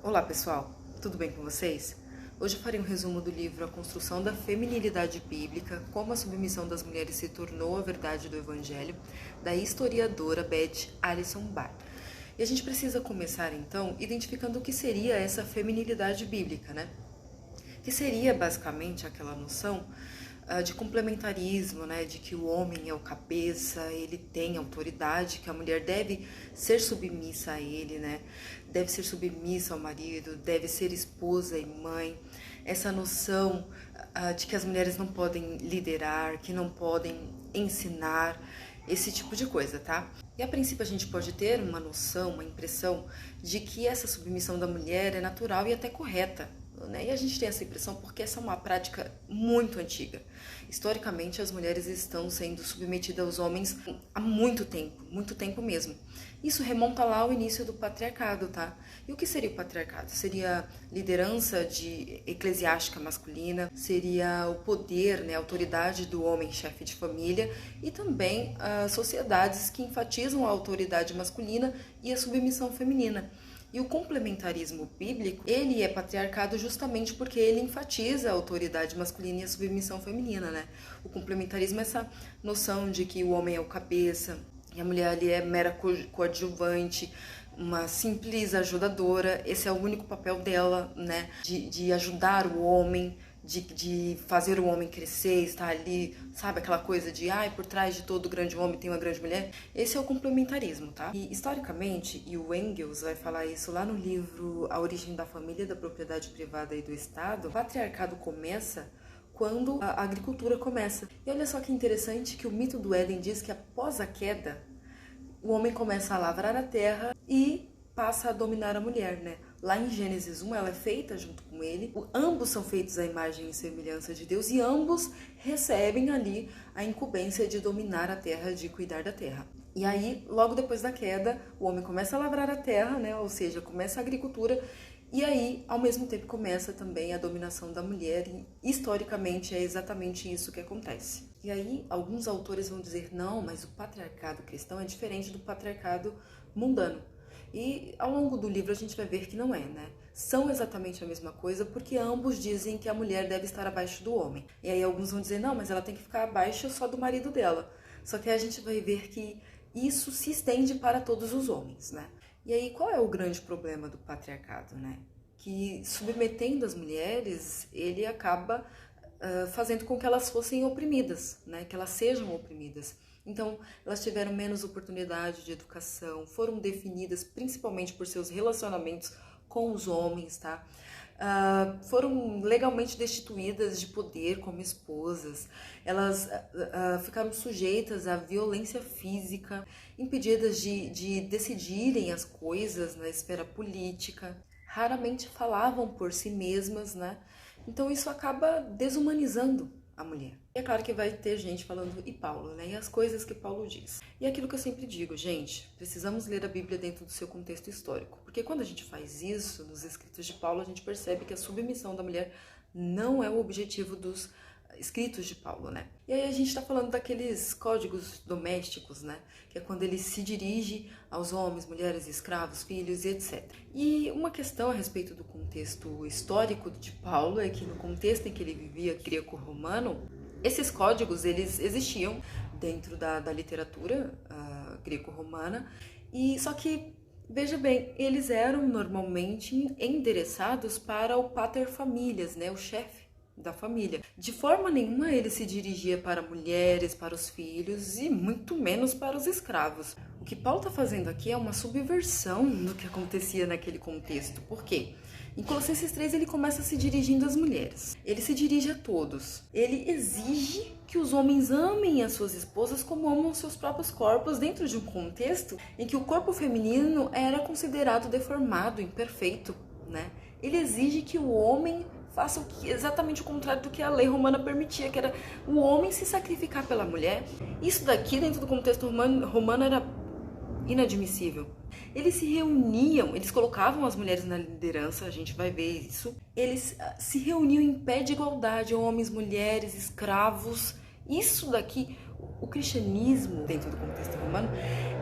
Olá pessoal, tudo bem com vocês? Hoje eu farei um resumo do livro A Construção da Feminilidade Bíblica, como a submissão das mulheres se tornou a verdade do Evangelho, da historiadora Beth Allison Barr. E a gente precisa começar então identificando o que seria essa feminilidade bíblica, né? Que seria basicamente aquela noção de complementarismo, né, de que o homem é o cabeça, ele tem autoridade, que a mulher deve ser submissa a ele, né, deve ser submissa ao marido, deve ser esposa e mãe. Essa noção de que as mulheres não podem liderar, que não podem ensinar, esse tipo de coisa, tá? E a princípio a gente pode ter uma noção, uma impressão de que essa submissão da mulher é natural e até correta, né? E a gente tem essa impressão porque essa é uma prática muito antiga. Historicamente, as mulheres estão sendo submetidas aos homens há muito tempo mesmo. Isso remonta lá ao início do patriarcado, tá? E o que seria o patriarcado? Seria liderança eclesiástica masculina, seria o poder, né, a autoridade do homem chefe de família e também sociedades que enfatizam a autoridade masculina e a submissão feminina. E o complementarismo bíblico, ele é patriarcado justamente porque ele enfatiza a autoridade masculina e a submissão feminina, né? O complementarismo é essa noção de que o homem é o cabeça e a mulher ali é mera coadjuvante, uma simples ajudadora. Esse é o único papel dela, né? De ajudar o homem, de fazer o homem crescer, estar ali, sabe, aquela coisa de, por trás de todo grande homem tem uma grande mulher. Esse é o complementarismo, tá? E historicamente, e o Engels vai falar isso lá no livro A Origem da Família, da Propriedade Privada e do Estado, o patriarcado começa quando a agricultura começa. E olha só que interessante que o mito do Éden diz que após a queda, o homem começa a lavrar a terra e passa a dominar a mulher, né? Lá em Gênesis 1, ela é feita junto com ele. Ambos são feitos à imagem e semelhança de Deus e ambos recebem ali a incumbência de dominar a terra, de cuidar da terra. E aí, logo depois da queda, o homem começa a lavrar a terra, né? Ou seja, começa a agricultura e aí, ao mesmo tempo, começa também a dominação da mulher e, historicamente, é exatamente isso que acontece. E aí, alguns autores vão dizer, não, mas o patriarcado cristão é diferente do patriarcado mundano. E ao longo do livro a gente vai ver que não é, né? São exatamente a mesma coisa porque ambos dizem que a mulher deve estar abaixo do homem. E aí alguns vão dizer, não, mas ela tem que ficar abaixo só do marido dela. Só que aí a gente vai ver que isso se estende para todos os homens, né? E aí qual é o grande problema do patriarcado, né? Que submetendo as mulheres, ele acaba fazendo com que elas fossem oprimidas, né? Que elas sejam oprimidas. Então, elas tiveram menos oportunidade de educação, foram definidas principalmente por seus relacionamentos com os homens, tá? Foram legalmente destituídas de poder como esposas, elas ficaram sujeitas à violência física, impedidas de decidirem as coisas na esfera política, raramente falavam por si mesmas, né? Então, isso acaba desumanizando a mulher. E é claro que vai ter gente falando, e Paulo, né? E as coisas que Paulo diz. E aquilo que eu sempre digo, gente, precisamos ler a Bíblia dentro do seu contexto histórico. Porque quando a gente faz isso, nos escritos de Paulo, a gente percebe que a submissão da mulher não é o objetivo dos escritos de Paulo, né? E aí a gente tá falando daqueles códigos domésticos, né? Que é quando ele se dirige aos homens, mulheres, escravos, filhos e etc. E uma questão a respeito do contexto histórico de Paulo é que no contexto em que ele vivia, greco-romano, esses códigos, eles existiam dentro da literatura greco-romana, e só que, veja bem, eles eram normalmente endereçados para o pater familias, né? O chefe da família. De forma nenhuma ele se dirigia para mulheres, para os filhos e muito menos para os escravos. O que Paulo está fazendo aqui é uma subversão do que acontecia naquele contexto. Por quê? Em Colossenses 3 ele começa se dirigindo às mulheres. Ele se dirige a todos. Ele exige que os homens amem as suas esposas como amam seus próprios corpos dentro de um contexto em que o corpo feminino era considerado deformado, imperfeito, né? Ele exige que o homem faça exatamente o contrário do que a lei romana permitia, que era o homem se sacrificar pela mulher. Isso daqui, dentro do contexto romano, era inadmissível. Eles se reuniam, eles colocavam as mulheres na liderança, a gente vai ver isso. Eles se reuniam em pé de igualdade, homens, mulheres, escravos. Isso daqui, o cristianismo, dentro do contexto romano,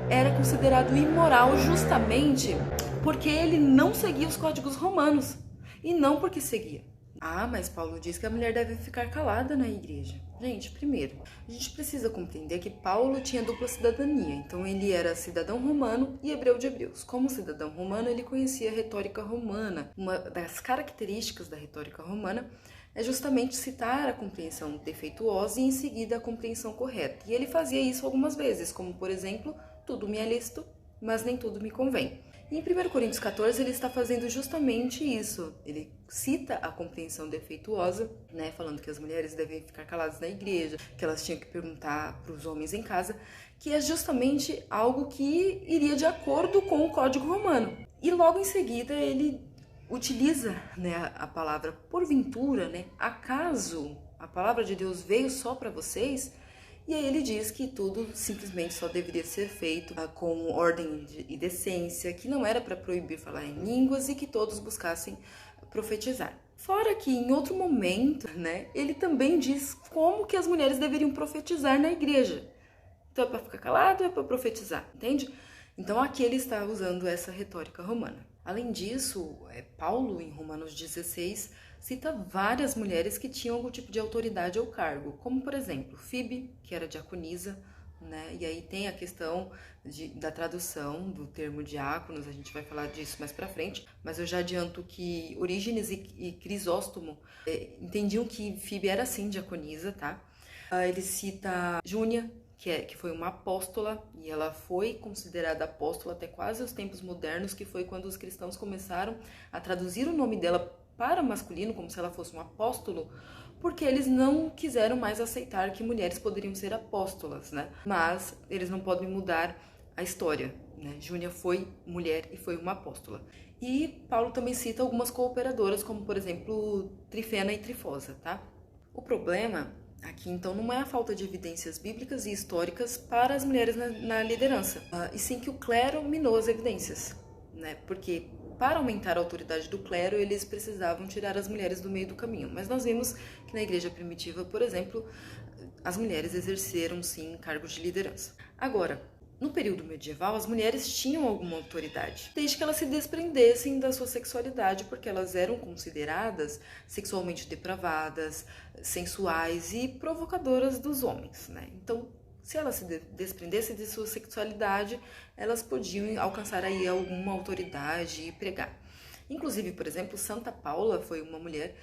era considerado imoral justamente porque ele não seguia os códigos romanos, e não porque seguia. Ah, mas Paulo diz que a mulher deve ficar calada na igreja. Gente, primeiro, a gente precisa compreender que Paulo tinha dupla cidadania, então ele era cidadão romano e hebreu de Hebreus. Como cidadão romano, ele conhecia a retórica romana. Uma das características da retórica romana é justamente citar a compreensão defeituosa e em seguida a compreensão correta. E ele fazia isso algumas vezes, como por exemplo, tudo me é lícito, mas nem tudo me convém. E em 1 Coríntios 14 ele está fazendo justamente isso. Ele cita a compreensão defeituosa, né, falando que as mulheres devem ficar caladas na igreja, que elas tinham que perguntar para os homens em casa, que é justamente algo que iria de acordo com o Código Romano. E logo em seguida ele utiliza, né, a palavra porventura, né, acaso a palavra de Deus veio só para vocês. E aí ele diz que tudo simplesmente só deveria ser feito com ordem e decência, que não era para proibir falar em línguas e que todos buscassem profetizar. Fora que em outro momento, né, ele também diz como que as mulheres deveriam profetizar na igreja. Então é para ficar calado ou é para profetizar, entende? Então aqui ele está usando essa retórica romana. Além disso, Paulo, em Romanos 16, cita várias mulheres que tinham algum tipo de autoridade ou cargo, como, por exemplo, Fíbe, que era diaconisa, né? E aí tem a questão da tradução do termo diáconos, a gente vai falar disso mais pra frente, mas eu já adianto que Orígenes e Crisóstomo entendiam que Fíbe era sim diaconisa, tá? Ele cita Júnia, que foi uma apóstola, e ela foi considerada apóstola até quase os tempos modernos, que foi quando os cristãos começaram a traduzir o nome dela para masculino, como se ela fosse um apóstolo, porque eles não quiseram mais aceitar que mulheres poderiam ser apóstolas, né? Mas eles não podem mudar a história, né? Júnia foi mulher e foi uma apóstola. E Paulo também cita algumas cooperadoras, como por exemplo Trifena e Trifosa, tá? O problema aqui, então, não é a falta de evidências bíblicas e históricas para as mulheres na liderança, e sim que o clero minou as evidências, né? Porque para aumentar a autoridade do clero, eles precisavam tirar as mulheres do meio do caminho. Mas nós vimos que na igreja primitiva, por exemplo, as mulheres exerceram, sim, cargos de liderança. Agora, no período medieval, as mulheres tinham alguma autoridade, desde que elas se desprendessem da sua sexualidade, porque elas eram consideradas sexualmente depravadas, sensuais e provocadoras dos homens, né? Então, se elas se desprendessem de sua sexualidade, elas podiam alcançar aí alguma autoridade e pregar. Inclusive, por exemplo, Santa Paula foi uma mulher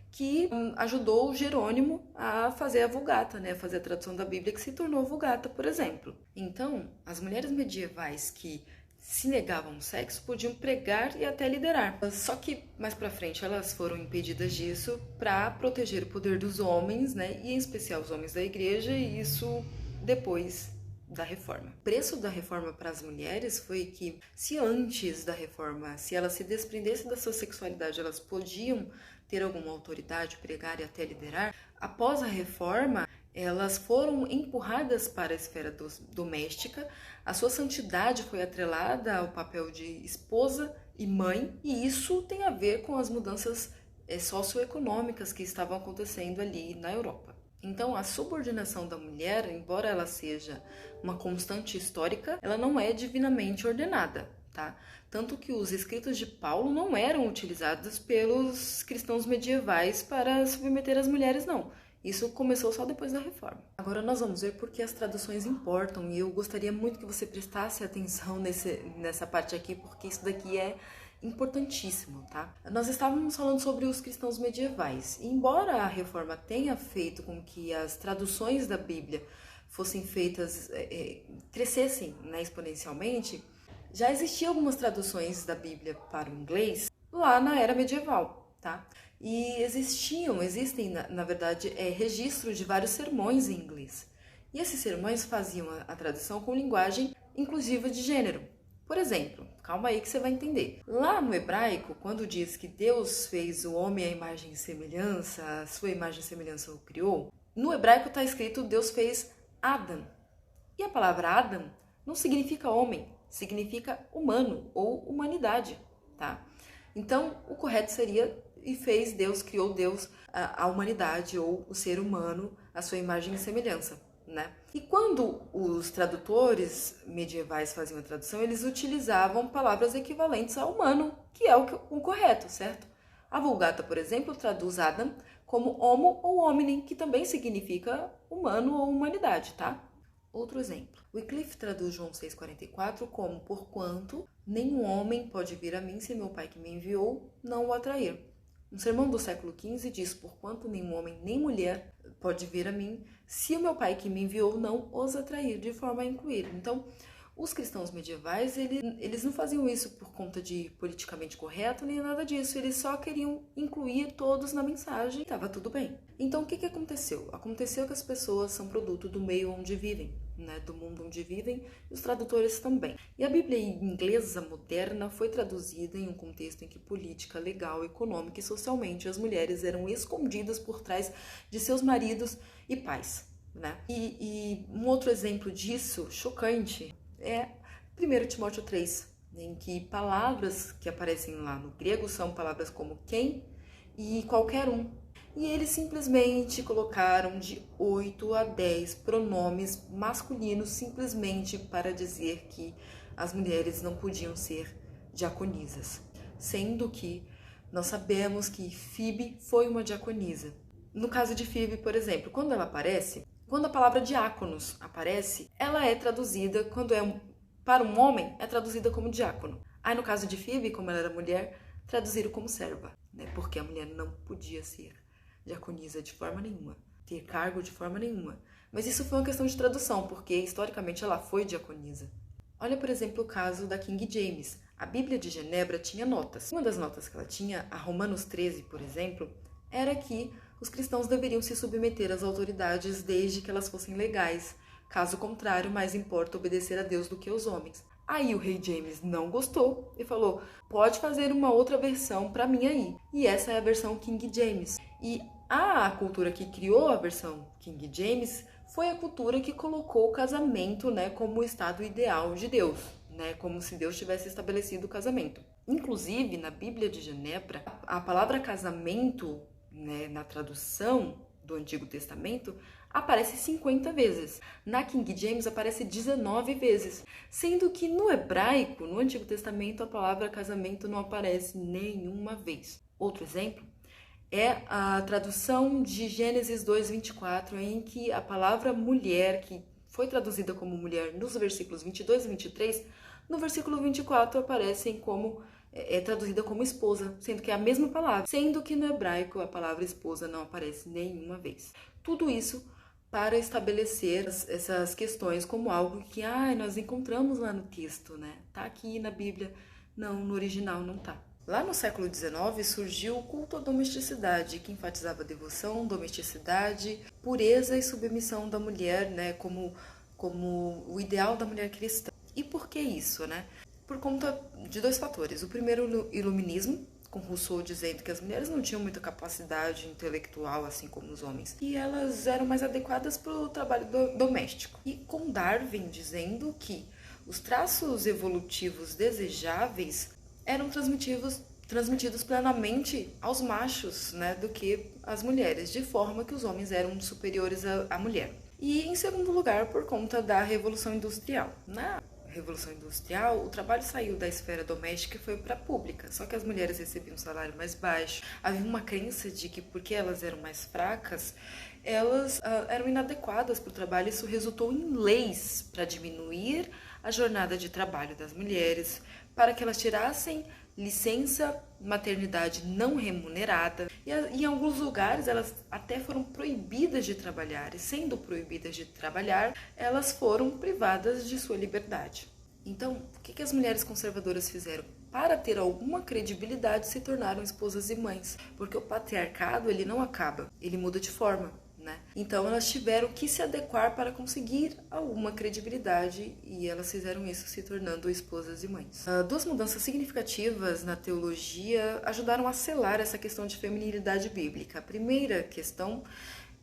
que ajudou Jerônimo a fazer a Vulgata, né, a fazer a tradução da Bíblia, que se tornou Vulgata, por exemplo. Então, as mulheres medievais que se negavam ao sexo podiam pregar e até liderar. Só que mais pra frente elas foram impedidas disso para proteger o poder dos homens, né, e em especial os homens da igreja, e isso depois da reforma. O preço da reforma para as mulheres foi que, se antes da reforma, se elas se desprendessem da sua sexualidade, elas podiam ter alguma autoridade, pregar e até liderar, após a reforma, elas foram empurradas para a esfera doméstica, a sua santidade foi atrelada ao papel de esposa e mãe, e isso tem a ver com as mudanças socioeconômicas que estavam acontecendo ali na Europa. Então, a subordinação da mulher, embora ela seja uma constante histórica, ela não é divinamente ordenada, tá? Tanto que os escritos de Paulo não eram utilizados pelos cristãos medievais para submeter as mulheres, não. Isso começou só depois da reforma. Agora nós vamos ver por que as traduções importam, e eu gostaria muito que você prestasse atenção nessa parte aqui, porque isso daqui é importantíssimo, tá? Nós estávamos falando sobre os cristãos medievais. E embora a reforma tenha feito com que as traduções da Bíblia fossem feitas, crescessem, né, exponencialmente, já existiam algumas traduções da Bíblia para o inglês lá na era medieval, tá? E existem, na verdade, registros de vários sermões em inglês. E esses sermões faziam a tradução com linguagem inclusiva de gênero. Por exemplo, calma aí que você vai entender. Lá no hebraico, quando diz que Deus fez o homem à imagem e semelhança, a sua imagem e semelhança o criou, no hebraico está escrito Deus fez Adam. E a palavra Adam não significa homem, significa humano ou humanidade, tá? Então, o correto seria criou Deus a humanidade ou o ser humano, a sua imagem e semelhança, né? E quando os tradutores medievais faziam a tradução, eles utilizavam palavras equivalentes a humano, que é o correto, certo? A Vulgata, por exemplo, traduz Adam como homo ou hominem, que também significa humano ou humanidade, tá? Outro exemplo. Wycliffe traduz João 6,44 como porquanto nenhum homem pode vir a mim se meu Pai que me enviou não o atrair. Um sermão do século XV diz, porquanto nenhum homem nem mulher pode vir a mim se o meu Pai que me enviou não os atrair, de forma a incluir. Então, os cristãos medievais, eles não faziam isso por conta de politicamente correto, nem nada disso. Eles só queriam incluir todos na mensagem e estava tudo bem. Então, o que aconteceu? Aconteceu que as pessoas são produto do meio onde vivem, né? Do mundo onde vivem, e os tradutores também. E a Bíblia inglesa moderna foi traduzida em um contexto em que política, legal, econômica e socialmente as mulheres eram escondidas por trás de seus maridos e pais, né? E um outro exemplo disso, chocante, é 1 Timóteo 3, em que palavras que aparecem lá no grego são palavras como quem e qualquer um. E eles simplesmente colocaram de 8 a 10 pronomes masculinos simplesmente para dizer que as mulheres não podiam ser diaconisas. Sendo que nós sabemos que Fibe foi uma diaconisa. No caso de Fibe, por exemplo, quando ela aparece, quando a palavra diáconos aparece, ela é traduzida, quando é para um homem, é traduzida como diácono. Aí no caso de Fibe, como ela era mulher, traduziram como serva, né? Porque a mulher não podia ser diaconisa de forma nenhuma, ter cargo de forma nenhuma. Mas isso foi uma questão de tradução, porque historicamente ela foi diaconisa. Olha, por exemplo, o caso da King James. A Bíblia de Genebra tinha notas. Uma das notas que ela tinha, a Romanos 13, por exemplo, era que os cristãos deveriam se submeter às autoridades desde que elas fossem legais. Caso contrário, mais importa obedecer a Deus do que aos homens. Aí o rei James não gostou e falou, pode fazer uma outra versão para mim aí. E essa é a versão King James. E a cultura que criou a versão King James foi a cultura que colocou o casamento, né, como o estado ideal de Deus, né, como se Deus tivesse estabelecido o casamento. Inclusive, na Bíblia de Genebra, a palavra casamento, né, na tradução do Antigo Testamento, aparece 50 vezes. Na King James aparece 19 vezes, sendo que no hebraico, no Antigo Testamento, a palavra casamento não aparece nenhuma vez. Outro exemplo é a tradução de Gênesis 2:24, em que a palavra mulher, que foi traduzida como mulher nos versículos 22 e 23, no versículo 24 aparecem como traduzida como esposa, sendo que é a mesma palavra, sendo que no hebraico a palavra esposa não aparece nenhuma vez. Tudo isso para estabelecer essas questões como algo que nós encontramos lá no texto, né? Tá aqui na Bíblia, não, no original não tá. Lá no século XIX surgiu o culto à domesticidade, que enfatizava devoção, domesticidade, pureza e submissão da mulher, né, como o ideal da mulher cristã. E por que isso, né? Por conta de dois fatores. O primeiro, o iluminismo, com Rousseau dizendo que as mulheres não tinham muita capacidade intelectual, assim como os homens, e elas eram mais adequadas para o trabalho doméstico. E com Darwin dizendo que os traços evolutivos desejáveis eram transmitidos plenamente aos machos, né, do que às mulheres, de forma que os homens eram superiores à mulher. E, em segundo lugar, por conta da Revolução Industrial. Na Revolução Industrial, o trabalho saiu da esfera doméstica e foi para a pública, só que as mulheres recebiam um salário mais baixo. Havia uma crença de que, porque elas eram mais fracas, elas eram inadequadas para o trabalho. Isso resultou em leis para diminuir a jornada de trabalho das mulheres, para que elas tirassem licença maternidade não remunerada, e em alguns lugares elas até foram proibidas de trabalhar, e sendo proibidas de trabalhar, elas foram privadas de sua liberdade. Então, o que as mulheres conservadoras fizeram? Para ter alguma credibilidade, se tornaram esposas e mães, porque o patriarcado ele não acaba, ele muda de forma. Né? Então elas tiveram que se adequar para conseguir alguma credibilidade, e elas fizeram isso se tornando esposas e mães. Duas mudanças significativas na teologia ajudaram a selar essa questão de feminilidade bíblica. A primeira questão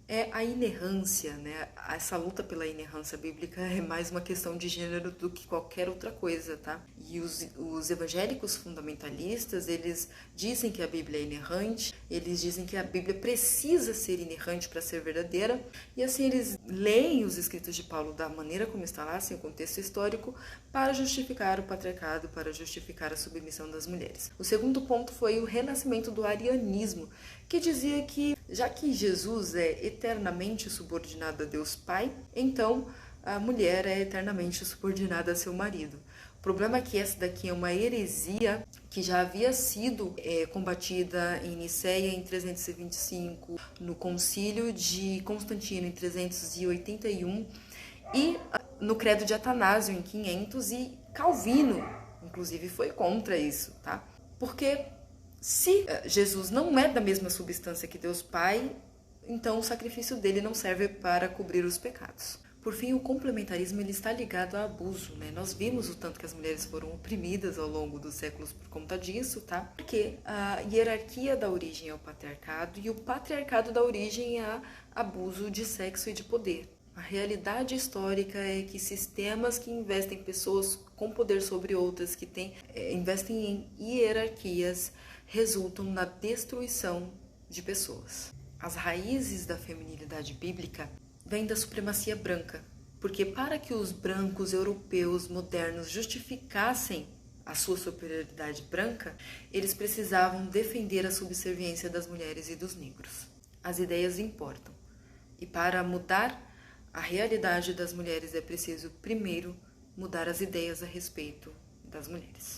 é a inerrância, né? Essa luta pela inerrância bíblica é mais uma questão de gênero do que qualquer outra coisa, tá? E os evangélicos fundamentalistas, eles dizem que a Bíblia é inerrante, eles dizem que a Bíblia precisa ser inerrante para ser verdadeira, e assim eles leem os escritos de Paulo da maneira como está lá, sem o contexto histórico, para justificar o patriarcado, para justificar a submissão das mulheres. O segundo ponto foi o renascimento do arianismo, que dizia que, já que Jesus é eternamente subordinado a Deus Pai, então a mulher é eternamente subordinada a seu marido. O problema é que essa daqui é uma heresia que já havia sido combatida em Nicéia em 325, no Concílio de Constantino em 381 e no Credo de Atanásio em 500, e Calvino, inclusive, foi contra isso, tá? Porque se Jesus não é da mesma substância que Deus Pai, então o sacrifício dele não serve para cobrir os pecados. Por fim, o complementarismo ele está ligado a abuso, né? Nós vimos o tanto que as mulheres foram oprimidas ao longo dos séculos por conta disso, tá? Porque a hierarquia dá origem ao patriarcado e o patriarcado dá origem a abuso de sexo e de poder. A realidade histórica é que sistemas que investem em pessoas com poder sobre outras, que investem em hierarquias, resultam na destruição de pessoas. As raízes da feminilidade bíblica vêm da supremacia branca, porque para que os brancos europeus modernos justificassem a sua superioridade branca, eles precisavam defender a subserviência das mulheres e dos negros. As ideias importam, e para mudar a realidade das mulheres é preciso, primeiro, mudar as ideias a respeito das mulheres.